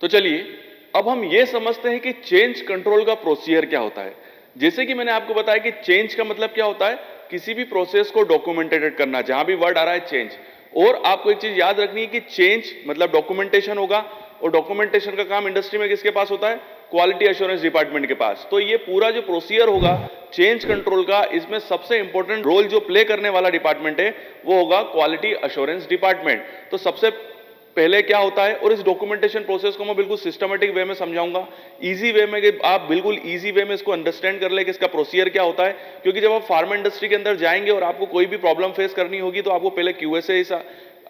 तो चलिए अब हम ये समझते हैं कि चेंज कंट्रोल का प्रोसीजर क्या होता है। जैसे कि मैंने आपको बताया कि चेंज का मतलब क्या होता है, किसी भी प्रोसेस को डॉक्यूमेंटेड करना, जहां भी वर्ड आ रहा है चेंज। और आपको एक चीज याद रखनी है कि चेंज मतलब डॉक्यूमेंटेशन होगा, और डॉक्यूमेंटेशन का काम इंडस्ट्री में किसके पास होता है, क्वालिटी एश्योरेंस डिपार्टमेंट के पास। तो ये पूरा जो प्रोसीजर होगा चेंज कंट्रोल का, इसमें सबसे इंपॉर्टेंट रोल जो प्ले करने वाला डिपार्टमेंट है वो होगा क्वालिटी एश्योरेंस डिपार्टमेंट। तो सबसे पहले क्या होता है, और इस डॉक्यूमेंटेशन प्रोसेस को मैं बिल्कुल सिस्टमेटिक वे में समझाऊंगा, इजी वे में, कि आप बिल्कुल इजी वे में इसको अंडरस्टैंड कर ले कि इसका प्रोसीजर क्या होता है। क्योंकि जब आप फार्मा इंडस्ट्री के अंदर जाएंगे और आपको कोई भी प्रॉब्लम फेस करनी होगी तो आपको पहले क्यूए से इस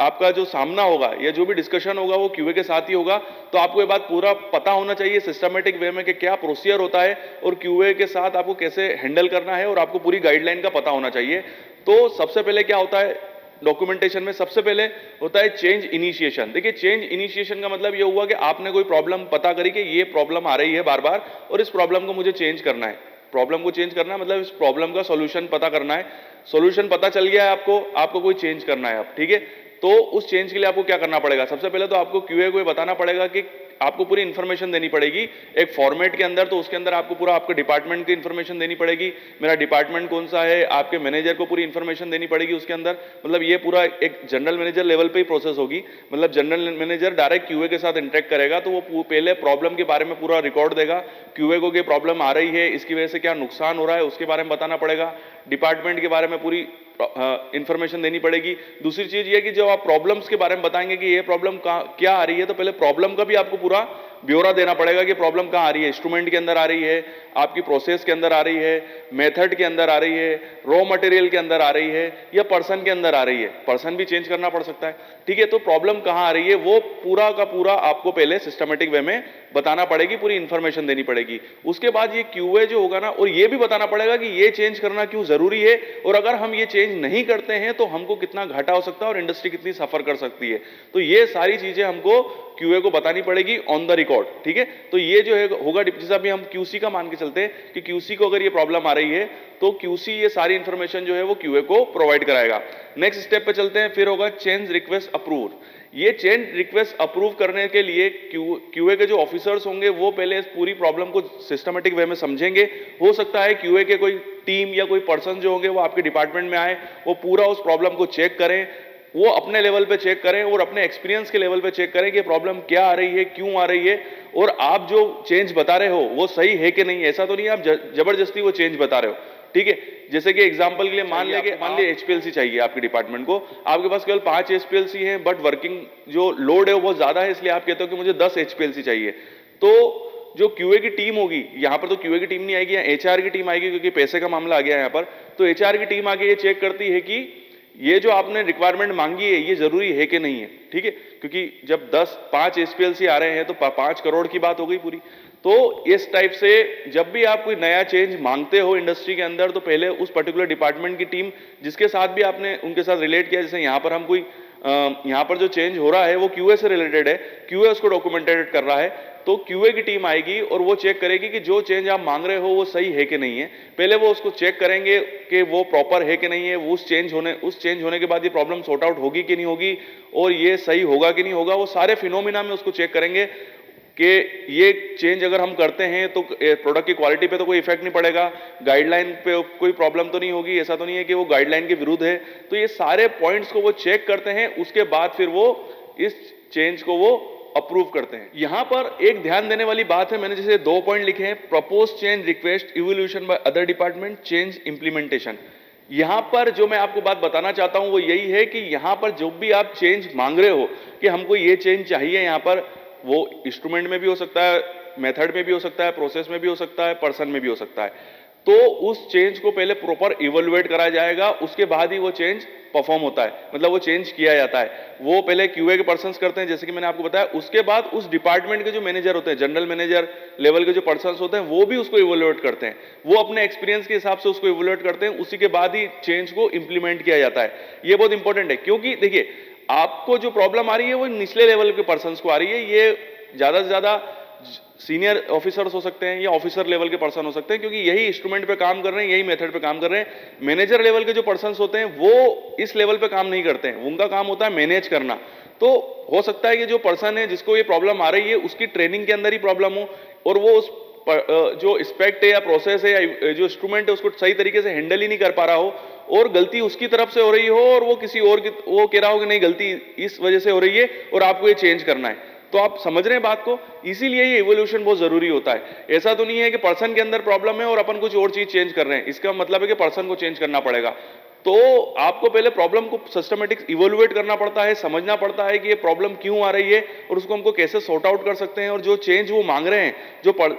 आपका जो सामना होगा या जो भी डिस्कशन होगा वो क्यूए के साथ ही होगा। तो आपको ये बात पूरा पता होना चाहिए सिस्टमेटिक वे में कि क्या प्रोसीजर होता है और क्यूए के साथ आपको कैसे हैंडल करना है, और आपको पूरी गाइडलाइन का पता होना चाहिए। तो सबसे पहले क्या होता है डॉक्यूमेंटेशन में, सबसे पहले होता है चेंज इनिशिएशन। देखिए चेंज इनिशिएशन का मतलब ये हुआ कि आपने कोई प्रॉब्लम पता करी कि ये प्रॉब्लम आ रही है बार बार और इस प्रॉब्लम को मुझे चेंज करना है। प्रॉब्लम को चेंज करना है मतलब इस प्रॉब्लम का सॉल्यूशन पता करना है। सॉल्यूशन पता चल गया है आपको कोई चेंज करना है अब, ठीक है। तो उस चेंज के लिए आपको क्या करना पड़ेगा, सबसे पहले तो आपको क्यूए को बताना पड़ेगा कि आपको पूरी इंफॉर्मेशन देनी पड़ेगी एक फॉर्मेट के अंदर। तो उसके अंदर आपको पूरा आपके डिपार्टमेंट की इंफॉर्मेशन देनी पड़ेगी, मेरा डिपार्टमेंट कौन सा है, आपके मैनेजर को पूरी इंफॉर्मेशन देनी पड़ेगी उसके अंदर। मतलब ये पूरा एक जनरल मैनेजर लेवल पे ही प्रोसेस होगी। मतलब जनरल मैनेजर डायरेक्ट क्यूए के साथ इंटरेक्ट करेगा, तो वो पहले प्रॉब्लम के बारे में पूरा रिकॉर्ड देगा क्यूए को कि प्रॉब्लम आ रही है, इसकी वजह से क्या नुकसान हो रहा है उसके बारे में बताना पड़ेगा। डिपार्टमेंट के बारे में पूरी इंफॉर्मेशन देनी पड़ेगी। दूसरी चीज ये कि जब आप प्रॉब्लम्स के बारे में बताएंगे कि ये प्रॉब्लम क्या आ रही है, तो पहले प्रॉब्लम का भी आपको पूरा ब्यौरा देना पड़ेगा कि प्रॉब्लम कहां आ रही है, इंस्ट्रूमेंट के अंदर आ रही है, आपकी प्रोसेस के अंदर आ रही है, मेथड के अंदर आ रही है, रॉ मटेरियल के अंदर आ रही है, या पर्सन के अंदर आ रही है। पर्सन भी चेंज करना पड़ सकता है, ठीक है। तो प्रॉब्लम कहां आ रही है वो पूरा का पूरा आपको पहले सिस्टमेटिक वे में बताना पड़ेगी, पूरी इंफॉर्मेशन देनी पड़ेगी। उसके बाद ये क्यूए जो होगा ना, और ये भी बताना पड़ेगा कि ये चेंज करना क्यों जरूरी है, और अगर हम ये चेंज नहीं करते हैं तो हमको कितना घाटा हो सकता है और इंडस्ट्री कितनी सफर कर सकती है। तो ये सारी चीजें हमको क्यूए को बतानी पड़ेगी ऑन द रिकॉर्ड, ठीक है। तो ये जो है होगा, जैसा अभी हम क्यूसी का मान के चलते हैं कि क्यूसी को अगर ये प्रॉब्लम आ रही है तो क्यूसी ये सारी इंफॉर्मेशन जो है वो क्यूए को प्रोवाइड कराएगा। नेक्स्ट स्टेप पे चलते हैं, फिर होगा चेंज रिक्वेस्ट अप्रूव। ये चेंज रिक्वेस्ट अप्रूव करने के लिए क्यूए के जो ऑफिसर्स होंगे वो पहले इस पूरी प्रॉब्लम को सिस्टमेटिक वे में समझेंगे। हो सकता है क्यूए के कोई टीम या कोई पर्सन जो होंगे वो आपके डिपार्टमेंट में आए, वो पूरा उस प्रॉब्लम को चेक करें, वो अपने लेवल पे चेक करें और अपने एक्सपीरियंस के लेवल पे चेक करें कि प्रॉब्लम क्या आ रही है, क्यों आ रही है, और आप जो चेंज बता रहे हो वो सही है कि नहीं। ऐसा तो नहीं आप जबरदस्ती वो चेंज बता रहे हो, ठीक है। जैसे कि एग्जांपल के लिए मान लिया एचपीएलसी चाहिए आपके डिपार्टमेंट को, आपके पास केवल 5 एचपीएलसी हैं, बट वर्किंग जो लोड है वो बहुत ज्यादा है, इसलिए आप कहते हो कि मुझे 10 एचपीएलसी चाहिए। तो जो क्यूए की टीम होगी, यहां पर तो क्यूए की टीम नहीं आएगी, एचआर की टीम आएगी, क्योंकि पैसे का मामला आ गया यहां पर। तो एचआर की टीम आके ये चेक करती है कि ये जो आपने रिक्वायरमेंट मांगी है ये जरूरी है कि नहीं है, ठीक है। क्योंकि जब 5 एसपीएलसी आ रहे हैं तो 5 करोड़ की बात हो गई पूरी। तो इस टाइप से जब भी आप कोई नया चेंज मांगते हो इंडस्ट्री के अंदर, तो पहले उस पर्टिकुलर डिपार्टमेंट की टीम जिसके साथ भी आपने उनके साथ रिलेट किया, जैसे यहाँ पर हम कोई यहाँ पर जो चेंज हो रहा है वो क्यूए से रिलेटेड है, क्यूए उसको डॉक्यूमेंटेड कर रहा है, तो क्यूए की टीम आएगी और वो चेक करेगी कि जो चेंज आप मांग रहे हो वो सही है कि नहीं है। पहले वो उसको चेक करेंगे कि वो प्रॉपर है कि नहीं है। उस चेंज होने के बाद ये प्रॉब्लम सॉर्ट आउट होगी कि नहीं होगी, और ये सही होगा कि नहीं होगा, वो सारे फिनोमिना में उसको चेक करेंगे कि ये चेंज अगर हम करते हैं तो प्रोडक्ट की क्वालिटी पे तो कोई इफेक्ट नहीं पड़ेगा, गाइडलाइन पे कोई प्रॉब्लम तो नहीं होगी, ऐसा तो नहीं है कि वो गाइडलाइन के विरुद्ध है। तो ये सारे पॉइंट्स को वो चेक करते हैं, उसके बाद फिर वो इस चेंज को वो अप्रूव करते हैं। यहां पर एक ध्यान देने वाली बात है, मैंने जैसे 2 पॉइंट लिखे हैं, propose change request evolution by other department, change implementation. यहां पर जो मैं आपको बात बताना चाहता हूं वो यही है कि यहां पर जो भी आप चेंज मांग रहे हो कि हमको ये चेंज चाहिए, यहां पर वो इंस्ट्रूमेंट में भी हो सकता है, मेथड में भी हो सकता है, प्रोसेस में भी हो सकता है, पर्सन में भी हो सकता है। तो उस चेंज को पहले प्रॉपर इवैल्यूएट कराया जाएगा, उसके बाद ही वो चेंज परफॉर्म होता है, मतलब वो चेंज किया जाता है। वो पहले क्यूए के पर्संस करते हैं, जैसे कि मैंने आपको बताया। उसके बाद उस डिपार्टमेंट के जो मैनेजर होते हैं, जनरल मैनेजर लेवल के जो पर्संस होते हैं, वो भी उसको इवैल्यूएट करते हैं, वो अपने एक्सपीरियंस के हिसाब से उसको इवैल्यूएट करते हैं। उसी के बाद ही चेंज को इंप्लीमेंट किया जाता है। ये बहुत इंपॉर्टेंट है, क्योंकि देखिए आपको जो प्रॉब्लम आ रही है वो निचले लेवल के पर्संस को आ रही है। ये ज्यादा से ज्यादा सीनियर ऑफिसर्स हो सकते हैं या ऑफिसर लेवल के पर्सन हो सकते हैं, क्योंकि यही इंस्ट्रूमेंट पे काम कर रहे हैं, यही मेथड पे काम कर रहे हैं। मैनेजर लेवल के जो पर्सन्स होते हैं वो इस लेवल पे काम नहीं करते हैं, उनका काम होता है मैनेज करना। तो हो सकता है कि जो पर्सन है जिसको ये प्रॉब्लम आ रही है उसकी ट्रेनिंग के अंदर ही प्रॉब्लम हो, और वो उस जो एस्पेक्ट है या प्रोसेस है या जो इंस्ट्रूमेंट है उसको सही तरीके से हैंडल ही नहीं कर पा रहा हो, और गलती उसकी तरफ से हो रही हो और वो किसी और की वो कह रहा हो कि नहीं गलती इस वजह से हो रही है और आपको ये चेंज करना है। तो आप समझ रहे हैं बात को, इसीलिए ये इवोल्यूशन बहुत जरूरी होता है। ऐसा तो नहीं है कि पर्सन के अंदर प्रॉब्लम है और अपन कुछ और चीज चेंज कर रहे हैं, इसका मतलब है कि पर्सन को चेंज करना पड़ेगा। तो आपको पहले प्रॉब्लम को सिस्टमेटिक इवोल्युएट करना पड़ता है, समझना पड़ता है कि ये प्रॉब्लम क्यों आ रही है और उसको हमको कैसे सॉर्ट आउट कर सकते हैं, और जो चेंज वो मांग रहे हैं,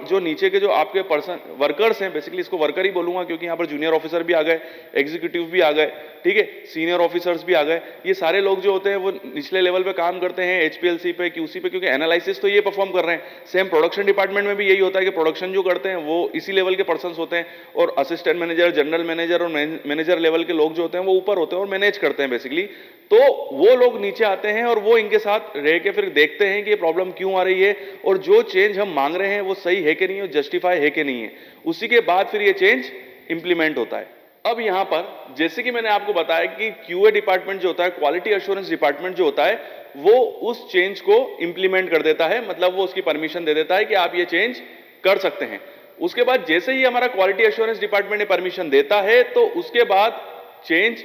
जो नीचे के जो आपके पर्सन वर्कर्स हैं, बेसिकली इसको वर्कर ही बोलूंगा क्योंकि यहाँ पर जूनियर ऑफिसर भी आ गए, एग्जीक्यूटिव भी आ गए, ठीक है, सीनियर ऑफिसर्स भी आ गए। ये सारे लोग जो होते हैं वो निचले लेवल पे काम करते हैं, एचपीएलसी पे, क्यूसी पे, क्योंकि एनालिसिस तो ये परफॉर्म कर रहे हैं। सेम प्रोडक्शन डिपार्टमेंट में भी यही होता है कि प्रोडक्शन जो करते हैं वो इसी लेवल के पर्सन होते हैं, और असिस्टेंट मैनेजर, जनरल मैनेजर और मैनेजर लेवल के लोग जो होते हैं वो ऊपर होते हैं और मैनेज करते हैं बेसिकली। तो वो लोग नीचे आते हैं और वो इनके साथ रह के फिर देखते हैं कि ये प्रॉब्लम क्यों आ रही है और जो चेंज हम मांग रहे हैं वो सही है कि नहीं है, जस्टिफाई है कि नहीं है। उसी के बाद फिर ये चेंज इंप्लीमेंट होता है। अब यहां पर जैसे कि मैंने आपको बताया कि क्यूए डिपार्टमेंट जो होता है, क्वालिटी एश्योरेंस डिपार्टमेंट जो होता है, वो उस चेंज को इंप्लीमेंट कर देता है, मतलब वो उसकी परमिशन दे देता है कि आप ये चेंज कर सकते हैं। उसके बाद जैसे ही हमारा क्वालिटी एश्योरेंस डिपार्टमेंट ने परमिशन देता है तो उसके बाद चेंज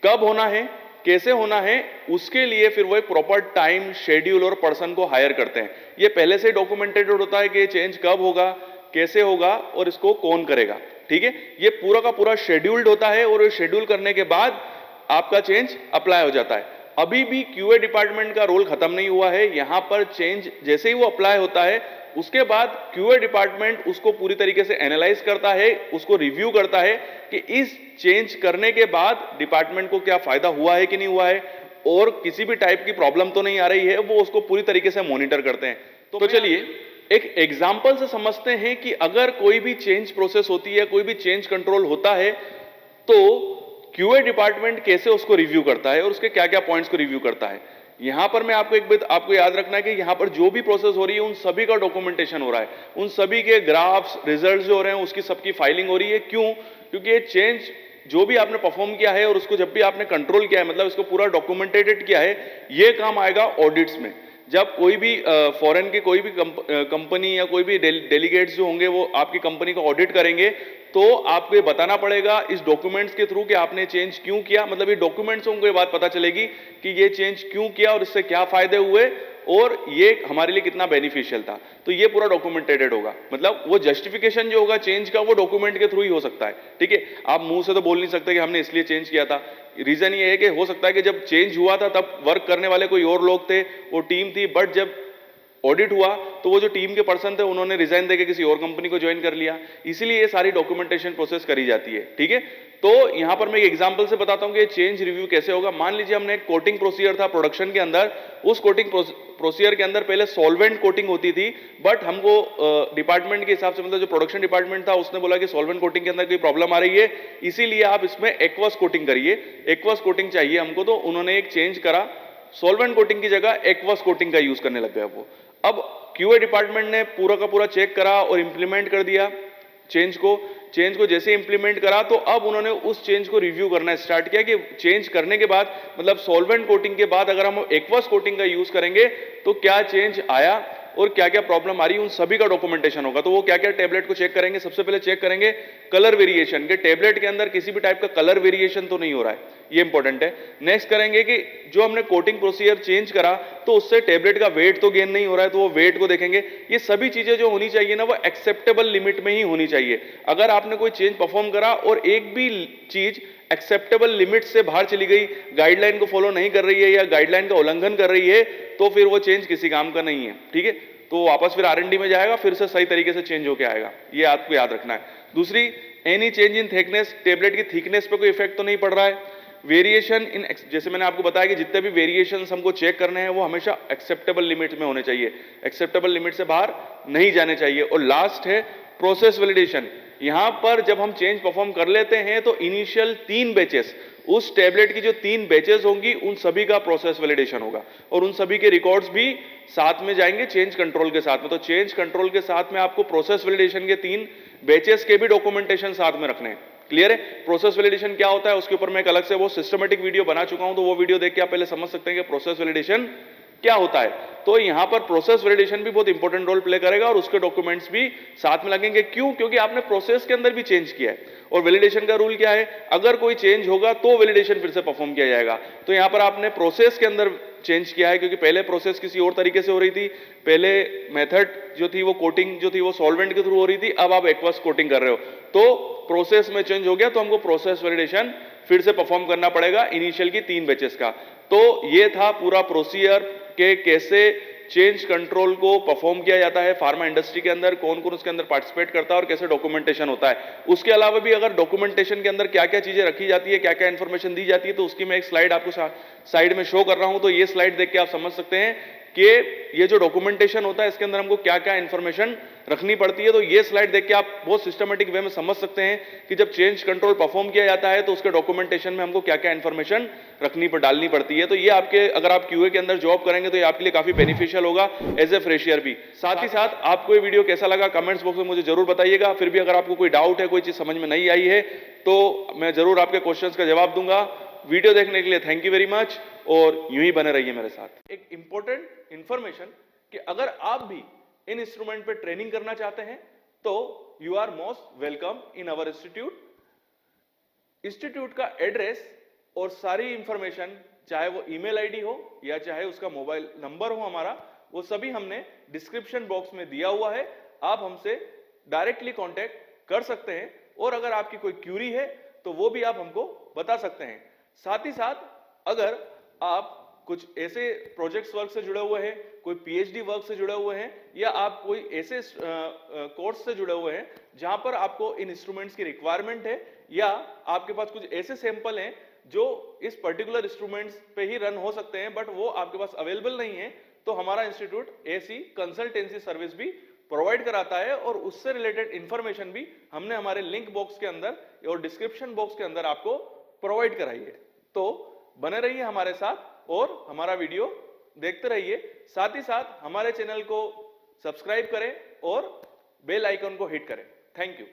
कब होना है, कैसे होना है, उसके लिए फिर वो एक प्रॉपर टाइम, शेड्यूल और पर्सन को हायर करते हैं। ये पहले से डॉक्यूमेंटेड होता है कि ये चेंज कब होगा, कैसे होगा और इसको कौन करेगा, ठीक है। ये पूरा का पूरा शेड्यूल्ड होता है और शेड्यूल करने के बाद आपका चेंज अप्लाई हो जाता है। अभी भी क्यूए डिपार्टमेंट का रोल खत्म नहीं हुआ है। यहां पर चेंज जैसे ही वो अप्लाई होता है उसके बाद क्यूए डिपार्टमेंट उसको पूरी तरीके से एनालाइज करता है, उसको रिव्यू करता है कि इस चेंज करने के बाद डिपार्टमेंट को क्या फायदा हुआ है कि नहीं हुआ है और किसी भी टाइप की प्रॉब्लम तो नहीं आ रही है, वो उसको पूरी तरीके से मॉनिटर करते हैं। तो चलिए एक एग्जाम्पल से समझते हैं कि अगर कोई भी चेंज प्रोसेस होती है, कोई भी चेंज कंट्रोल होता है, तो क्यूए डिपार्टमेंट कैसे उसको रिव्यू करता है और उसके क्या क्या पॉइंट्स को रिव्यू करता है। यहां पर मैं आपको एक बात आपको याद रखना है कि यहां पर जो भी प्रोसेस हो रही है उन सभी का डॉक्यूमेंटेशन हो रहा है, उन सभी के ग्राफ्स, रिजल्ट्स जो हो रहे हैं उसकी सबकी फाइलिंग हो रही है। क्यों? क्योंकि ये चेंज जो भी आपने परफॉर्म किया है और उसको जब भी आपने कंट्रोल किया है, मतलब इसको पूरा डॉक्यूमेंटेटेड किया है, ये काम आएगा ऑडिट्स में। जब कोई भी फॉरेन की कोई भी कंपनी या कोई भी डेलीगेट्स जो होंगे वो आपकी कंपनी को ऑडिट करेंगे, तो आपको ये बताना पड़ेगा इस डॉक्यूमेंट्स के थ्रू कि आपने चेंज क्यों किया, मतलब ये डॉक्यूमेंट्स उनको ये बात पता चलेगी कि ये चेंज क्यों किया और इससे क्या फायदे हुए और ये हमारे लिए कितना बेनिफिशियल था। तो ये पूरा डॉक्यूमेंटेड होगा, मतलब वो जस्टिफिकेशन जो होगा चेंज का वो डॉक्यूमेंट के थ्रू ही हो सकता है, ठीक है। आप मुंह से तो बोल नहीं सकते कि हमने इसलिए चेंज किया था। रीजन ये है कि हो सकता है कि जब चेंज हुआ था तब वर्क करने वाले कोई और लोग थे, वो टीम थी, बट जब ऑडिट हुआ तो वो जो टीम के पर्सन थे उन्होंने रिजाइन देके किसी और कंपनी को ज्वाइन कर लिया, इसीलिए ये सारी डॉक्यूमेंटेशन प्रोसेस करी जाती है, ठीक है। तो यहां पर मैं एक एग्जांपल से बताता हूं कि चेंज रिव्यू कैसे होगा। मान लीजिए हमने एक कोटिंग प्रोसीजर था प्रोडक्शन के अंदर, उस कोटिंग प्रोसीजर के अंदर पहले सॉल्वेंट कोटिंग होती थी, बट हमको डिपार्टमेंट के हिसाब से, मतलब जो प्रोडक्शन डिपार्टमेंट था उसने बोला कि सॉल्वेंट कोटिंग के अंदर कोई प्रॉब्लम आ रही है, इसीलिए आप इसमें एक्वस कोटिंग करिए, एक्वस कोटिंग चाहिए हमको। तो उन्होंने एक चेंज करा, सॉल्वेंट कोटिंग की जगह एक्वस कोटिंग का यूज करने लग गया वो। अब क्यूए डिपार्टमेंट ने पूरा का पूरा चेक करा और इंप्लीमेंट कर दिया चेंज को जैसे इंप्लीमेंट करा तो अब उन्होंने उस चेंज को रिव्यू करना स्टार्ट किया कि चेंज करने के बाद, मतलब सॉल्वेंट कोटिंग के बाद अगर हम एक्वस कोटिंग का यूज करेंगे तो क्या चेंज आया और क्या क्या प्रॉब्लम आ रही है, उन सभी का डॉक्यूमेंटेशन होगा। तो वो क्या क्या टेबलेट को चेक करेंगे, सबसे पहले चेक करेंगे कलर वेरिएशन के, टेबलेट के अंदर किसी भी टाइप का कलर वेरिएशन तो नहीं हो रहा है, ये इंपॉर्टेंट है। नेक्स्ट करेंगे कि जो हमने कोटिंग प्रोसीजर चेंज करा तो उससे टेबलेट का वेट तो गेन नहीं हो रहा है, तो वो वेट को देखेंगे। ये सभी चीजें जो होनी चाहिए ना वो एक्सेप्टेबल लिमिट में ही होनी चाहिए। अगर आपने कोई चेंज परफॉर्म करा और एक भी चीज एक्सेप्टेबल लिमिट से बाहर चली गई, गाइडलाइन को फॉलो नहीं कर रही है या गाइडलाइन का उल्लंघन कर रही है, तो फिर वो चेंज किसी काम का नहीं है, ठीक है। तो वापस फिर R&D में जाएगा, फिर से सही तरीके से चेंज होके आएगा, ये आपको याद रखना है। दूसरी, any change in thickness, tablet की थिकनेस पे कोई इफेक्ट तो नहीं पड़ रहा है। वेरिएशन इन, जैसे मैंने आपको बताया कि जितने भी वेरिएशंस हमको चेक करने हैं वो हमेशा एक्सेप्टेबल लिमिट में होने चाहिए, एक्सेप्टेबल लिमिट से बाहर नहीं जाने चाहिए। और लास्ट है प्रोसेस वैलिडेशन, यहां पर जब हम चेंज परफॉर्म कर लेते हैं तो इनिशियल 3 बैचेस, उस टैबलेट की जो 3 बैचेस होंगी उन सभी का प्रोसेस वैलिडेशन होगा और उन सभी के रिकॉर्ड्स भी साथ में जाएंगे चेंज कंट्रोल के साथ में। तो चेंज कंट्रोल के साथ में आपको प्रोसेस वैलिडेशन के 3 बैचेस के भी डॉक्यूमेंटेशन साथ में रखने हैं। क्लियर है? प्रोसेस वैलिडेशन क्या होता है उसके ऊपर मैं एक अलग से वो सिस्टमेटिक वीडियो बना चुका हूं, तो वो वीडियो देख के आप पहले समझ सकते हैं कि प्रोसेस वैलिडेशन क्या होता है। तो यहां पर प्रोसेस वैलिडेशन भी बहुत इंपॉर्टेंट रोल प्ले करेगा और उसके डॉक्यूमेंट्स भी साथ में लगेंगे। क्यों? क्योंकि आपने प्रोसेस के अंदर भी चेंज किया है और वैलिडेशन का रूल क्या है, अगर कोई चेंज होगा तो वैलिडेशन फिर से परफॉर्म किया जाएगा। तो यहां पर आपने प्रोसेस के अंदर चेंज किया है क्योंकि पहले प्रोसेस किसी और तरीके से हो रही थी, पहले मेथड जो थी वो कोटिंग जो थी वो सॉल्वेंट के थ्रू हो रही थी, अब आप एक्वस कोटिंग कर रहे हो तो प्रोसेस में चेंज हो गया, तो हमको प्रोसेस वैलिडेशन फिर से परफॉर्म करना पड़ेगा इनिशियल की 3 बैचेस का। तो ये था पूरा प्रोसीजर के कैसे चेंज कंट्रोल को परफॉर्म किया जाता है फार्मा इंडस्ट्री के अंदर, कौन कौन उसके अंदर पार्टिसिपेट करता है और कैसे डॉक्यूमेंटेशन होता है। उसके अलावा भी अगर डॉक्यूमेंटेशन के अंदर क्या क्या चीजें रखी जाती है, क्या क्या इंफॉर्मेशन दी जाती है, तो उसकी मैं एक स्लाइड आपको साइड में शो कर रहा हूं। तो ये स्लाइड देख के आप समझ सकते हैं कि ये जो डॉक्यूमेंटेशन होता है इसके अंदर हमको क्या क्या इंफॉर्मेशन रखनी पड़ती है। तो ये स्लाइड देख के आप बहुत सिस्टमेटिक वे में समझ सकते हैं कि जब चेंज कंट्रोल परफॉर्म किया जाता है तो उसके डॉक्यूमेंटेशन में हमको क्या क्या इंफॉर्मेशन डालनी पड़ती है। तो ये आपके अगर आप क्यूए के अंदर जॉब करेंगे तो ये आपके लिए काफी बेनिफिशियल होगा एज ए फ्रेशियर भी। साथ ही साथ आपको ये वीडियो कैसा लगा कमेंट्स बॉक्स में मुझे जरूर बताइएगा। फिर भी अगर आपको कोई डाउट है, कोई चीज समझ में नहीं आई है तो मैं जरूर आपके क्वेश्चंस का जवाब दूंगा। वीडियो देखने के लिए थैंक यू वेरी मच और यूं ही बने रहिए मेरे साथ। एक इंपॉर्टेंट इंफॉर्मेशन कि अगर आप भी इन इंस्ट्रूमेंट पे ट्रेनिंग करना चाहते हैं तो you are most welcome in our institute. Institute का एड्रेस और सारी इंफॉर्मेशन, चाहे वो ईमेल आईडी हो या चाहे उसका मोबाइल नंबर हो हमारा, वो सभी हमने डिस्क्रिप्शन बॉक्स में दिया हुआ है। आप हमसे डायरेक्टली कांटेक्ट कर सकते हैं और अगर आपकी कोई क्यूरी है तो वो भी आप हमको बता सकते हैं। साथ ही साथ अगर आप कुछ ऐसे प्रोजेक्ट्स वर्क से जुड़े हुए हैं, कोई पीएचडी वर्क से जुड़े हुए हैं या आप कोई ऐसे कोर्स से जुड़े हुए हैं जहां पर आपको इन इंस्ट्रूमेंट्स की रिक्वायरमेंट है या आपके पास कुछ ऐसे सैंपल हैं जो इस पर्टिकुलर इंस्ट्रूमेंट्स पे ही रन हो सकते हैं बट वो आपके पास अवेलेबल नहीं है, तो हमारा इंस्टीट्यूट ऐसी कंसल्टेंसी सर्विस भी प्रोवाइड कराता है और उससे रिलेटेड इंफॉर्मेशन भी हमने हमारे लिंक बॉक्स के अंदर और डिस्क्रिप्शन बॉक्स के अंदर आपको प्रोवाइड कराई है। तो बने रहिए हमारे साथ और हमारा वीडियो देखते रहिए। साथ ही साथ हमारे चैनल को सब्सक्राइब करें और बेल आइकन को हिट करें। Thank you.